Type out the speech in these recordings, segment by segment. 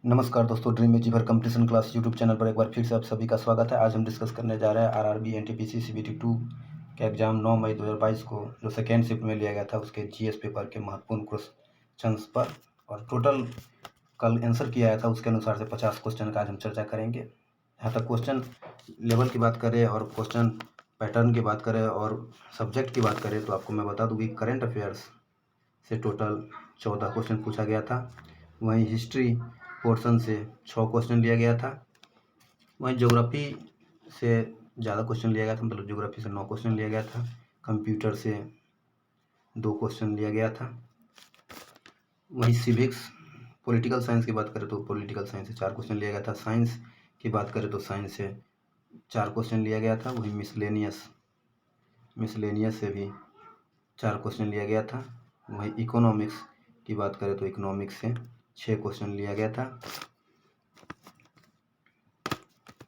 नमस्कार दोस्तों, dream achiever competition class YouTube channel पर एक बार फिर से आप सभी का स्वागत है। आज हम डिस्कस करने जा रहे हैं आरआरबी एनटीपीसी सीबीटी 2 का एग्जाम 9 मई 2022 को जो सेकेंड शिफ्ट में लिया गया था उसके जीएस पेपर के महत्वपूर्ण क्वेश्चंस पर। और टोटल कल आंसर किया गया था उसके अनुसार से 50 क्वेश्चन का आज हम चर्चा करेंगे। यहाँ तक क्वेश्चन लेवल की बात करें और क्वेश्चन पैटर्न की बात करें और सब्जेक्ट की बात करें तो आपको मैं बता दूँ कि करेंट अफेयर्स से टोटल 14 क्वेश्चन पूछा गया था। वहीं हिस्ट्री पोर्शन से 6 क्वेश्चन लिया गया था। वहीं ज्योग्राफी से ज़्यादा क्वेश्चन लिया गया था, मतलब ज्योग्राफी से 9 क्वेश्चन लिया गया था। कंप्यूटर से 2 क्वेश्चन लिया गया था। वहीं सिविक्स पॉलिटिकल साइंस की बात करें तो पॉलिटिकल साइंस से 4 क्वेश्चन लिया गया था। साइंस की बात करें तो साइंस से 4 क्वेश्चन लिया गया था। वहीं मिसलेनियस से भी 4 क्वेश्चन लिया गया था। वहीं इकोनॉमिक्स की बात करें तो इकोनॉमिक्स से 6 क्वेश्चन लिया गया था।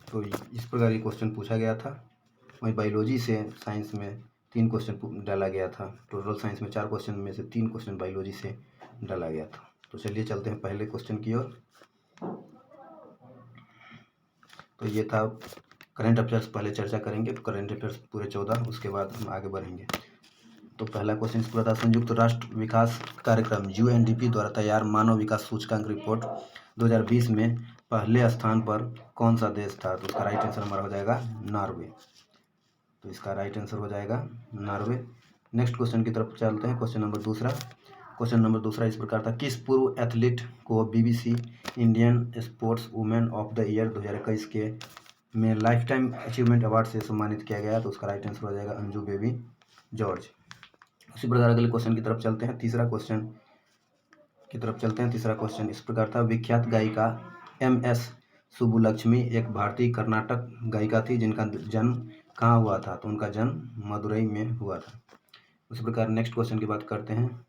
तो इस प्रकार ये क्वेश्चन पूछा गया था। वहीं बायोलॉजी से साइंस में 3 क्वेश्चन डाला गया था। टोटल साइंस में 4 क्वेश्चन में से 3 क्वेश्चन बायोलॉजी से डाला गया था। तो चलिए चलते हैं पहले क्वेश्चन की ओर। तो ये था करंट अफेयर्स, पहले चर्चा करेंगे तो करंट अफेयर्स पूरे 14, उसके बाद हम आगे बढ़ेंगे। तो पहला क्वेश्चन इस पर था, संयुक्त राष्ट्र विकास कार्यक्रम यूएनडीपी द्वारा तैयार मानव विकास सूचकांक रिपोर्ट 2020 में पहले स्थान पर कौन सा देश था? तो इसका राइट आंसर हमारा हो जाएगा नॉर्वे। तो इसका राइट आंसर हो जाएगा नॉर्वे। नेक्स्ट क्वेश्चन की तरफ चलते हैं। क्वेश्चन नंबर दूसरा इस प्रकार था, किस पूर्व एथलीट को BBC Indian sports women of the year 2021 के में लाइफ टाइम अचीवमेंट अवार्ड से सम्मानित किया गया? तो उसका राइट आंसर हो जाएगा अंजू बेबी जॉर्ज। उसी प्रकार अगले क्वेश्चन की तरफ चलते हैं। तीसरा क्वेश्चन इस प्रकार था, विख्यात गायिका MS सुब्बुलक्ष्मी एक भारतीय कर्नाटक गायिका थी जिनका जन्म कहाँ हुआ था? तो उनका जन्म मदुरई में हुआ था। उसी प्रकार नेक्स्ट क्वेश्चन की बात करते हैं।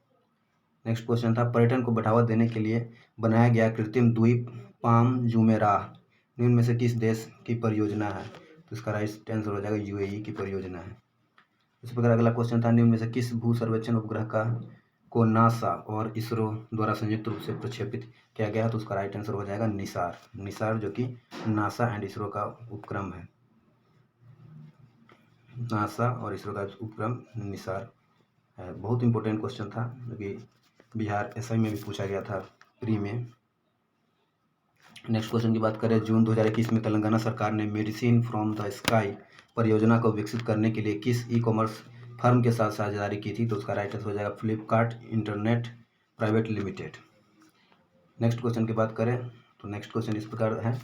नेक्स्ट क्वेश्चन था, पर्यटन को बढ़ावा देने के लिए बनाया गया कृत्रिम द्वीप पाम जुमेराह निम्न में से किस देश की परियोजना है? तो इसका राइट आंसर हो जाएगा UAE की परियोजना है। इसी प्रकार अगला क्वेश्चन था, निम्न में से किस भू सर्वेक्षण उपग्रह को नासा और इसरो द्वारा संयुक्त रूप से प्रक्षेपित किया गया? तो उसका राइट आंसर हो जाएगा निसार, जो कि नासा एंड इसरो का उपक्रम है। नासा और इसरो का उपक्रम निसार है। बहुत इंपॉर्टेंट क्वेश्चन था, जो कि बिहार SI में भी पूछा गया था प्री में। नेक्स्ट क्वेश्चन की बात करें, जून 2021 में तेलंगाना सरकार ने मेडिसिन फ्रॉम द स्काई परियोजना को विकसित करने के लिए किस ई-कॉमर्स फर्म के साथ साझेदारी की थी? तो उसका राइट आंसर हो जाएगा Flipkart internet private limited. Next question की बात करें तो नेक्स्ट क्वेश्चन इस प्रकार है,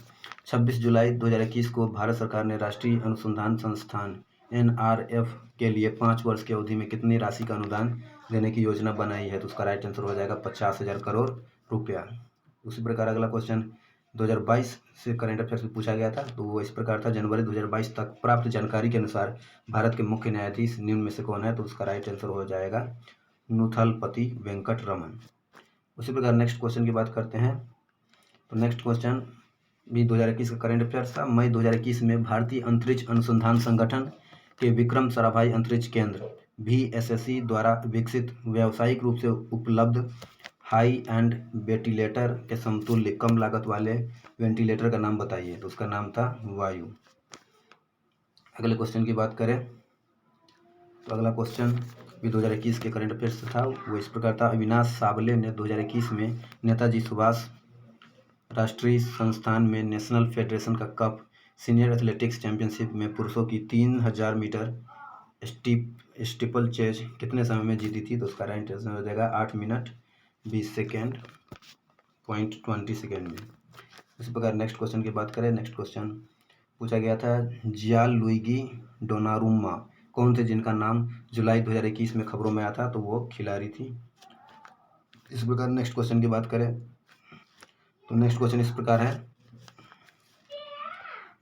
26 जुलाई 2021 को भारत सरकार ने राष्ट्रीय अनुसंधान संस्थान NRF के लिए 5 वर्ष की अवधि में कितनी राशि का अनुदान देने की योजना बनाई है? तो उसका राइट आंसर हो जाएगा 50,000 करोड़ रुपया। उसी प्रकार अगला क्वेश्चन 2022 से करंट अफेयर्स में पूछा गया था, तो वो इस प्रकार था, जनवरी 2022 तक प्राप्त जानकारी के अनुसार भारत के मुख्य न्यायाधीश निम्न में से कौन है? तो उसका राइट आंसर हो जाएगा नुथलपति वेंकट रमन। उसी प्रकार नेक्स्ट क्वेश्चन की बात करते हैं। तो नेक्स्ट क्वेश्चन भी 2021 का करंट अफेयर्स था, मई 2021 में भारतीय अंतरिक्ष अनुसंधान संगठन के विक्रम साराभाई अंतरिक्ष केंद्र VSSC द्वारा विकसित व्यावसायिक रूप से उपलब्ध हाई एंड वेंटिलेटर के समतुल्य कम लागत वाले वेंटिलेटर का नाम बताइए? तो उसका नाम था वायु। अगले क्वेश्चन की बात करें तो अगला क्वेश्चन भी 2021 के करंट अफेयर्स था, वो इस प्रकार था, अविनाश सावले ने 2021 में नेताजी सुभाष राष्ट्रीय संस्थान में नेशनल फेडरेशन का कप सीनियर एथलेटिक्स चैंपियनशिप में पुरुषों की 3000 मीटर स्टीपल चेज कितने समय में जीती थी? तो उसका राइट आंसर हो जाएगा 8 मिनट 20 सेकेंड .20 सेकेंड में। इसी प्रकार नेक्स्ट क्वेश्चन की बात करें। नेक्स्ट क्वेश्चन पूछा गया था, जियालुइगी डोनारुमा कौन थे जिनका नाम जुलाई 2021 में खबरों में आया था? तो वो खिलाड़ी थी। इस प्रकार नेक्स्ट क्वेश्चन की बात करें तो नेक्स्ट क्वेश्चन इस प्रकार है,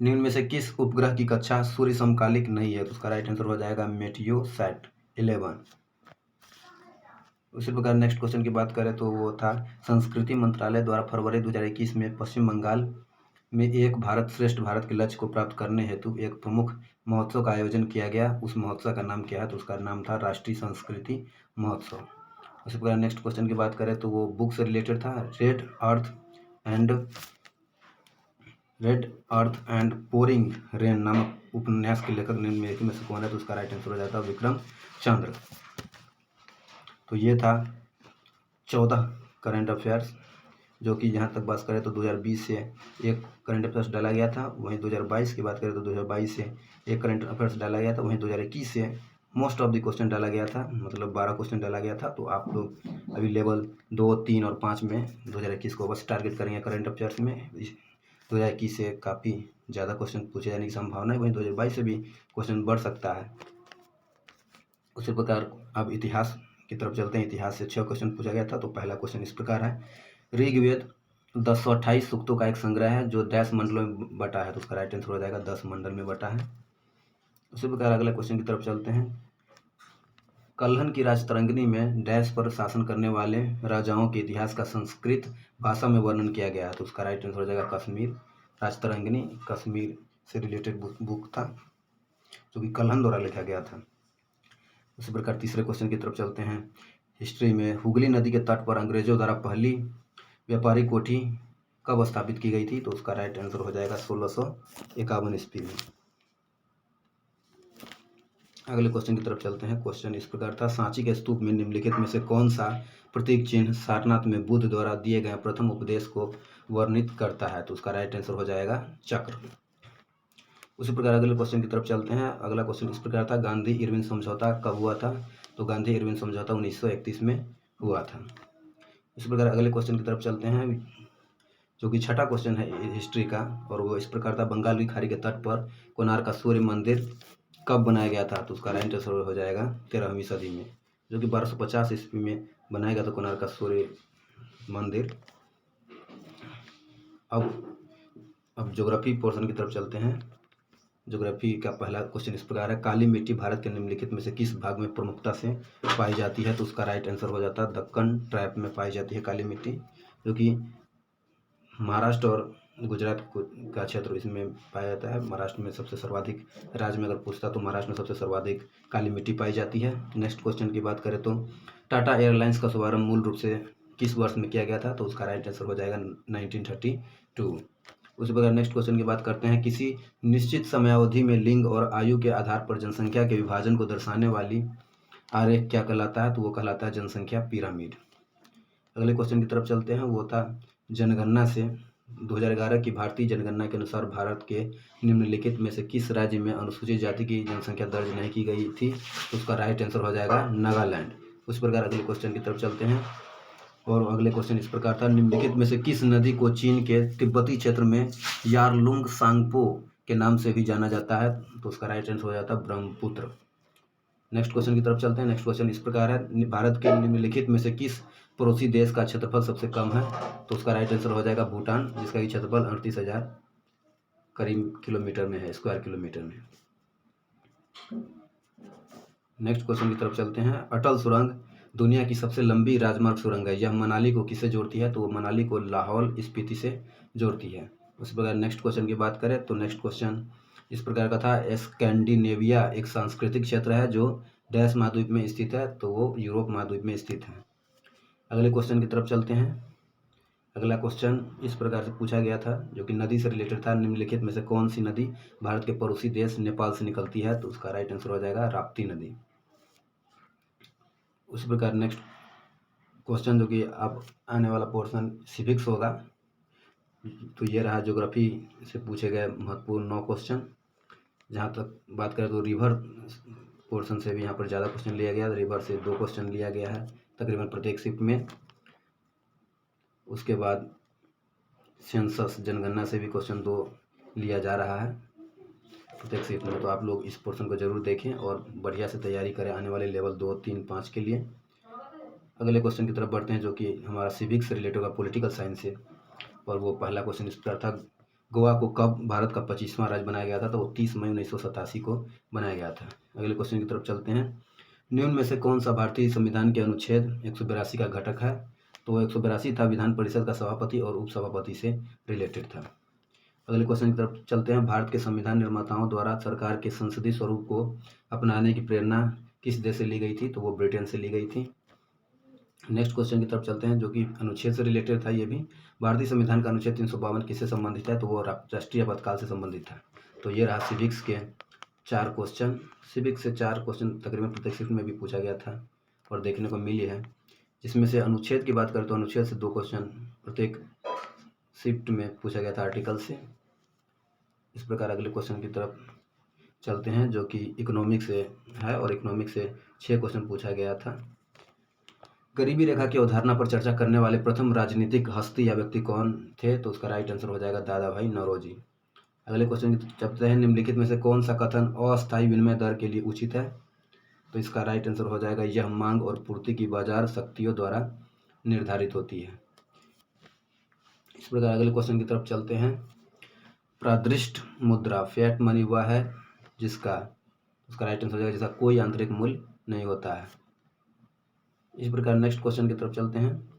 निम्न में से किस उपग्रह की कक्षा सूर्य समकालिक नहीं है? तो उसका राइट आंसर हो जाएगा मेटियोसैट 11। उसी प्रकार नेक्स्ट क्वेश्चन की बात करें तो वो था, संस्कृति मंत्रालय द्वारा फरवरी 2021 में पश्चिम बंगाल में एक भारत श्रेष्ठ भारत के लक्ष्य को प्राप्त करने हेतु एक प्रमुख महोत्सव का आयोजन किया गया। उस महोत्सव का नाम क्या है? तो उसका नाम था राष्ट्रीय संस्कृति महोत्सव। उसी प्रकार नेक्स्ट क्वेश्चन की बात करें तो वो बुक से रिलेटेड था, red earth and red earth and pouring rain नामक उपन्यास के लेखक निम्नलिखित में से कौन है? तो उसका राइट आंसर हो जाता है विक्रम चंद्र। तो ये था 14 करंट अफेयर्स, जो कि जहाँ तक बात करें तो 2020 से एक करंट अफेयर्स डाला गया था, वहीं 2022 की बात करें तो 2022 से एक करंट अफेयर्स डाला गया था, वहीं 2021 से मोस्ट ऑफ द क्वेश्चन डाला गया था, मतलब 12 क्वेश्चन डाला गया था। तो आप लोग अभी लेवल 2, 3 और 5 में 2021 को बस टारगेट करेंगे करंट अफेयर्स में। 2021 से काफ़ी ज़्यादा क्वेश्चन पूछे जाने की संभावना है, वहीं 2022 से भी क्वेश्चन बढ़ सकता है। उसी प्रकार अब इतिहास की तरफ चलते हैं। इतिहास से 6 क्वेश्चन पूछा गया था। तो पहला क्वेश्चन इस प्रकार है, ऋग्वेद 1028 सूक्तों का एक संग्रह है जो 10 मंडलों में बटा है। तो उसका राइट आंसर हो जाएगा 10 मंडल में बटा है। उसी प्रकार अगले क्वेश्चन की तरफ चलते हैं। कल्हन की राजतरंगिणी में डैश पर शासन करने वाले राजाओं के इतिहास का संस्कृत भाषा में वर्णन किया गया है। तो उसका राइट आंसर हो जाएगा कश्मीर। राजतरंगिणी कश्मीर से रिलेटेड बुक था, जो कि कल्हन द्वारा लिखा गया था। उसी प्रकार तीसरे क्वेश्चन की तरफ चलते हैं। हिस्ट्री में हुगली नदी के तट पर अंग्रेजों द्वारा पहली व्यापारी कोठी कब स्थापित की गई थी? तो उसका राइट आंसर हो जाएगा 1651 ईस्वी में। अगले क्वेश्चन की तरफ चलते हैं। क्वेश्चन इस प्रकार था, सांची के स्तूप में निम्नलिखित में से कौन सा प्रतीक चिन्ह सारनाथ में बुद्ध द्वारा दिए गए प्रथम उपदेश को वर्णित करता है? तो उसका राइट आंसर हो जाएगा चक्र। उसी प्रकार अगले क्वेश्चन की तरफ चलते हैं। अगला क्वेश्चन इस प्रकार था, गांधी इरविन समझौता कब हुआ था? तो गांधी इरविन समझौता 1931 में हुआ था। इसी प्रकार अगले क्वेश्चन की तरफ चलते हैं, जो कि छठा क्वेश्चन है हिस्ट्री का, और वो इस प्रकार था, बंगाल की खाड़ी के तट पर कोणार्क का सूर्य मंदिर कब बनाया गया था? तो उसका राइट आंसर हो जाएगा 13वीं सदी में, जो कि 1250 ईस्वी में बनाया गया था कोणार्क का सूर्य मंदिर। अब ज्योग्राफी पोर्शन की तरफ चलते हैं। ज्योग्राफी का पहला क्वेश्चन इस प्रकार है, काली मिट्टी भारत के निम्नलिखित में से किस भाग में प्रमुखता से पाई जाती है? तो उसका राइट आंसर हो जाता है दक्कन ट्रैप में पाई जाती है काली मिट्टी, जो कि महाराष्ट्र और गुजरात का क्षेत्र इसमें पाया जाता है। महाराष्ट्र में सबसे सर्वाधिक, राज्य में अगर पूछता तो महाराष्ट्र में सबसे सर्वाधिक काली मिट्टी पाई जाती है। नेक्स्ट क्वेश्चन की बात करें तो टाटा एयरलाइंस का शुभारंभ मूल रूप से किस वर्ष में किया गया था? तो उसका राइट आंसर हो जाएगा 1932। उसी प्रकार नेक्स्ट क्वेश्चन की बात करते हैं, किसी निश्चित समयावधि में लिंग और आयु के आधार पर जनसंख्या के विभाजन को दर्शाने वाली आरेख क्या कहलाता है? तो वो कहलाता है जनसंख्या पिरामिड। अगले क्वेश्चन की तरफ चलते हैं। वो था, जनगणना से 2011 की भारतीय जनगणना के अनुसार भारत के निम्नलिखित में से किस राज्य में अनुसूचित जाति की जनसंख्या दर्ज नहीं की गई थी? तो उसका राइट आंसर हो जाएगा नागालैंड। उस प्रकार अगले क्वेश्चन की तरफ चलते हैं, और अगले क्वेश्चन इस प्रकार था, निम्नलिखित में से किस नदी को चीन के तिब्बती क्षेत्र में यारलुंग सांगपो के नाम से भी जाना जाता है? तो उसका राइट आंसर हो जाता है ब्रह्मपुत्र। नेक्स्ट क्वेश्चन की तरफ चलते हैं। नेक्स्ट क्वेश्चन इस प्रकार है, भारत के निम्नलिखित में से किस पड़ोसी देश का क्षेत्रफल सबसे कम है? तो उसका राइट आंसर हो जाएगा भूटान, जिसका कि क्षेत्रफल 38,000 करीब किलोमीटर में है, स्क्वायर किलोमीटर में। नेक्स्ट क्वेश्चन की तरफ चलते हैं। अटल सुरंग दुनिया की सबसे लंबी राजमार्ग सुरंग है। यह मनाली को किससे जोड़ती है? तो वो मनाली को लाहौल स्पीति से जोड़ती है। उसी प्रकार नेक्स्ट क्वेश्चन की बात करें तो नेक्स्ट क्वेश्चन इस प्रकार का था, स्कैंडिनेविया एक सांस्कृतिक क्षेत्र है जो डैश महाद्वीप में स्थित है? तो वो यूरोप महाद्वीप में स्थित है। अगले क्वेश्चन की तरफ चलते हैं। अगला क्वेश्चन इस प्रकार से पूछा गया था, जो कि नदी से रिलेटेड था, निम्नलिखित में से कौन सी नदी भारत के पड़ोसी देश नेपाल से निकलती है? तो उसका राइट आंसर हो जाएगा राप्ती नदी। उसी प्रकार नेक्स्ट क्वेश्चन, जो कि अब आने वाला पोर्शन सिविक्स होगा, तो ये रहा ज्योग्राफी से पूछे गए महत्वपूर्ण 9 क्वेश्चन। जहाँ तक बात करें तो रिवर पोर्शन से भी यहाँ पर ज़्यादा क्वेश्चन लिया गया, रिवर से 2 क्वेश्चन लिया गया है तकरीबन प्रत्येक शिफ्ट में। उसके बाद सेंसस जनगणना से भी क्वेश्चन 2 लिया जा रहा है प्रत्येक शिफ्ट में। तो आप लोग इस पोर्शन को जरूर देखें और बढ़िया से तैयारी करें आने वाले लेवल 2, 3, 5 के लिए। अगले क्वेश्चन की तरफ बढ़ते हैं, जो कि हमारा सिविक्स से रिलेटेड होगा, पॉलिटिकल साइंस से। और वो पहला क्वेश्चन इस प्रकार था, गोवा को कब भारत का 25वां राज्य बनाया गया था? तो वो 30 मई 1987 को बनाया गया था। अगले क्वेश्चन की तरफ चलते हैं। निम्न में से कौन सा भारतीय संविधान के अनुच्छेद 182 का घटक है? तो 182 था, विधान परिषद का सभापति और उपसभापति से रिलेटेड था। अगले क्वेश्चन की तरफ चलते हैं। भारत के संविधान निर्माताओं द्वारा सरकार के संसदीय स्वरूप को अपनाने की प्रेरणा किस देश से ली गई थी? तो वो ब्रिटेन से ली गई थी। नेक्स्ट क्वेश्चन की तरफ चलते हैं जो कि अनुच्छेद से रिलेटेड था। ये भी भारतीय संविधान का अनुच्छेद 352 किससे संबंधित है, तो वो राष्ट्रीय आपातकाल से संबंधित है। तो ये रहा सिविक्स के 4 क्वेश्चन। सिविक्स से 4 क्वेश्चन तकरीबन प्रत्येक शिफ्ट में भी पूछा गया था और देखने को मिली है। जिसमें से अनुच्छेद की बात करें तो अनुच्छेद से 2 क्वेश्चन प्रत्येक शिफ्ट में पूछा गया था आर्टिकल से। इस प्रकार अगले क्वेश्चन की तरफ चलते हैं जो कि इकोनॉमिक से है और इकोनॉमिक से 6 क्वेश्चन पूछा गया था। गरीबी रेखा की अवधारणा पर चर्चा करने वाले प्रथम राजनीतिक हस्ती या व्यक्ति कौन थे, तो उसका राइट आंसर हो जाएगा दादा भाई नौरोजी। अगले क्वेश्चन की चलते हैं, निम्नलिखित में से कौन सा कथन अस्थायी विनिमय दर के लिए उचित है, तो इसका राइट आंसर हो जाएगा यह मांग और पूर्ति की बाजार शक्तियों द्वारा निर्धारित होती है। इस प्रकार अगले क्वेश्चन की तरफ चलते हैं, प्रादृष्ट मुद्रा फैट मनी वह है जिसका, उसका राइट आंसर हो जाएगा जिसका कोई आंतरिक मूल्य नहीं होता है। इस प्रकार नेक्स्ट क्वेश्चन की तरफ चलते हैं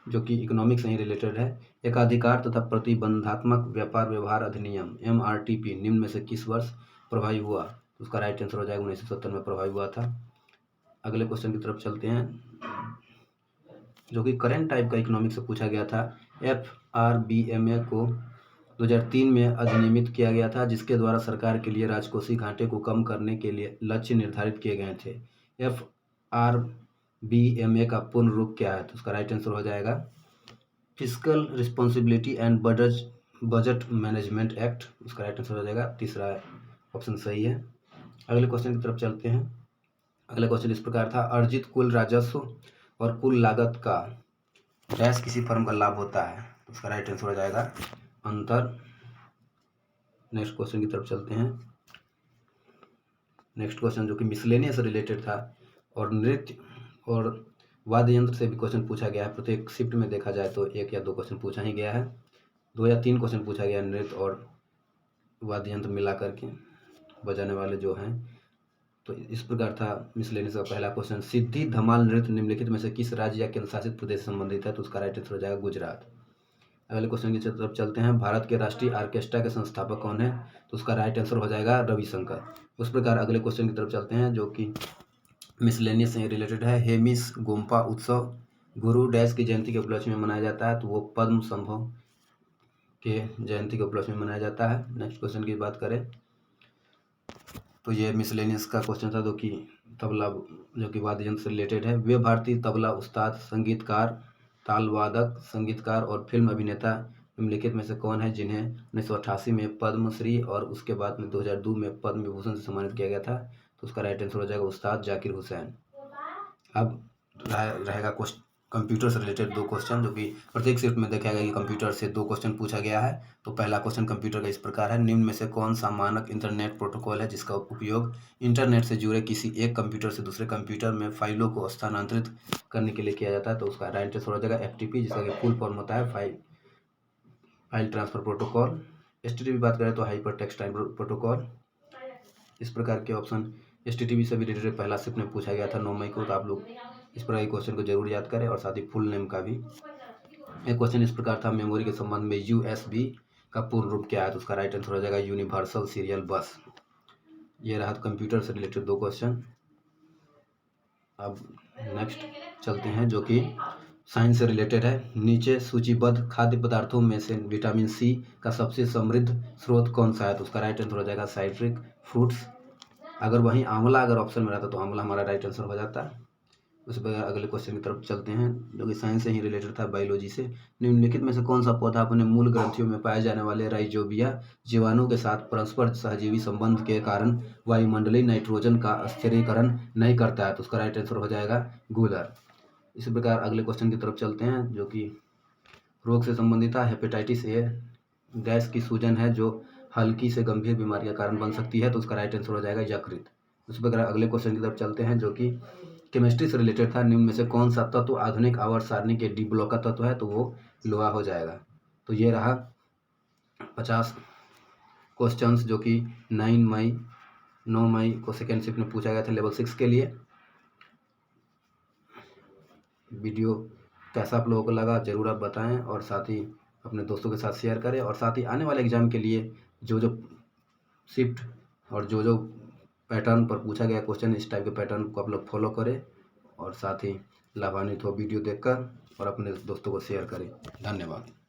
जो कि इकोनॉमिक्स से ही रिलेटेड है। एकाधिकार तथा प्रतिबंधात्मक व्यापार व्यवहार अधिनियम MRTP निम्न में से किस वर्ष प्रभावी हुआ, तो उसका राइट आंसर हो जाएगा 1970 में प्रभावी हुआ था। अगले क्वेश्चन की तरफ चलते हैं जो कि करेंट टाइप का इकोनॉमिक्स से पूछा गया था। FRBMA को 2003 में अधिनियमित किया गया था जिसके द्वारा सरकार के लिए राजकोषीय घाटे को कम करने के लिए लक्ष्य निर्धारित किए गए थे। FRBMA का पूर्ण रूप क्या है, तो उसका राइट आंसर हो जाएगा physical responsibility and budget management act. उसका राइट आंसर हो जाएगा तीसरा ऑप्शन सही है। अगले क्वेश्चन की तरफ चलते हैं। अगला क्वेश्चन इस प्रकार था, अर्जित कुल राजस्व और कुल लागत का डैश किसी फर्म का लाभ होता है, तो उसका राइट आंसर हो जाएगा अंतर। नेक्स्ट क्वेश्चन की तरफ चलते हैं। नेक्स्ट क्वेश्चन जो कि मिसलेनियस से रिलेटेड था और नृत्य और वाद्य यंत्र से भी क्वेश्चन पूछा गया है। प्रत्येक शिफ्ट में देखा जाए तो 1 या 2 क्वेश्चन पूछा ही गया है, 2 या 3 क्वेश्चन पूछा गया है नृत्य और वाद्य यंत्र मिला करके बजाने वाले जो हैं। तो इस प्रकार था मिसलेनियस का पहला क्वेश्चन, सिद्धि धमाल नृत्य निम्नलिखित में से किस राज्य या केंद्र शासित प्रदेश से संबंधित है, तो उसका राइट आंसर हो जाएगा गुजरात। अगले क्वेश्चन की तरफ चलते हैं, भारत के राष्ट्रीय ऑर्केस्ट्रा के संस्थापक कौन है, तो उसका राइट आंसर हो जाएगा रविशंकर। उस प्रकार अगले क्वेश्चन की तरफ चलते हैं जो कि मिसलेनियस से रिलेटेड है। हेमिस गोम्पा उत्सव गुरु डैश की जयंती के उपलक्ष्य में मनाया जाता है, तो वो पद्म संभव के जयंती के उपलक्ष्य में मनाया जाता है। नेक्स्ट क्वेश्चन की बात करें तो ये मिसलेनियस का क्वेश्चन था जो कि तबला जो कि वाद्य यंत्र से रिलेटेड है। वे भारतीय तबला उस्ताद, संगीतकार, तालवादक, संगीतकार और फिल्म अभिनेता निम्नलिखित में से कौन है जिन्हें 1988 में पद्मश्री और उसके बाद में 2002 में पद्म विभूषण से सम्मानित किया गया था, तो उसका राइट आंसर हो जाएगा उस्ताद जाकिर हुसैन। अब रहेगा कंप्यूटर से रिलेटेड 2 क्वेश्चन जो कि प्रत्येक शिफ्ट में देखा गया कि कंप्यूटर से 2 क्वेश्चन पूछा गया है। तो पहला क्वेश्चन कंप्यूटर का इस प्रकार है, निम्न में से कौन सा मानक इंटरनेट प्रोटोकॉल है जिसका उपयोग इंटरनेट से जुड़े किसी एक कंप्यूटर से दूसरे कंप्यूटर में फाइलों को स्थानांतरित करने के लिए किया जाता है, तो उसका राइट आंसर हो जाएगा FTP जिसका कि फुल फॉर्म होता है फाइल ट्रांसफर प्रोटोकॉल। HTTP बात करें तो हाइपर टेक्स्ट टाइम प्रोटोकॉल। इस प्रकार के ऑप्शन HTTP से भी रिलेटेड पहला शिफ्ट में पूछा गया था 9 मई को, तो आप लोग इस प्रकार के क्वेश्चन को जरूर याद करें और साथ ही फुल नेम का भी। एक क्वेश्चन इस प्रकार था, मेमोरी के संबंध में USB का पूर्ण रूप क्या है, तो उसका राइट आंसर हो जाएगा यूनिवर्सल सीरियल बस। ये रहा कंप्यूटर से रिलेटेड 2 क्वेश्चन। अब नेक्स्ट चलते हैं जो कि साइंस से रिलेटेड है। नीचे सूचीबद्ध खाद्य पदार्थों में से विटामिन C का सबसे समृद्ध स्रोत कौन सा है, तो उसका राइट आंसर हो जाएगा साइट्रिक फ्रूट्स। अगर वहीं आंवला अगर ऑप्शन में रहता तो आंवला हमारा राइट आंसर हो जाता। उस पर अगले क्वेश्चन की तरफ चलते हैं जो कि साइंस से ही रिलेटेड था, बायोलॉजी से। निम्नलिखित में से कौन सा पौधा अपने मूल ग्रंथियों में पाए जाने वाले राइजोबिया जीवाणु के साथ परस्पर सहजीवी संबंध के कारण वायुमंडलीय नाइट्रोजन का स्थिरीकरण नहीं करता है, तो उसका राइट आंसर हो जाएगा गूलर। इसी प्रकार अगले क्वेश्चन की तरफ चलते हैं जो कि रोग से संबंधित है। हेपेटाइटिस A गैस की सूजन है जो हल्की से गंभीर बीमारी का कारण बन सकती है, तो उसका राइट आंसर हो जाएगा यकृत। उस प्रकार अगले क्वेश्चन की तरफ चलते हैं जो कि केमिस्ट्री से रिलेटेड था। निम्न में से कौन सा तत्व आधुनिक आवर्त सारणी के डी ब्लॉक का तत्व है, तो वो लोहा हो जाएगा। तो ये रहा 50 क्वेश्चंस जो कि 9 मई को सेकेंड शिफ्ट में पूछा गया था लेवल 6 के लिए। वीडियो कैसा आप लोगों को लगा जरूर आप बताएं और साथ ही अपने दोस्तों के साथ शेयर करें और साथ ही आने वाले एग्जाम के लिए जो शिफ्ट और जो पैटर्न पर पूछा गया क्वेश्चन इस टाइप के पैटर्न को आप लोग फॉलो करें और साथ ही लाभान्वित हो वीडियो देखकर और अपने दोस्तों को शेयर करें। धन्यवाद।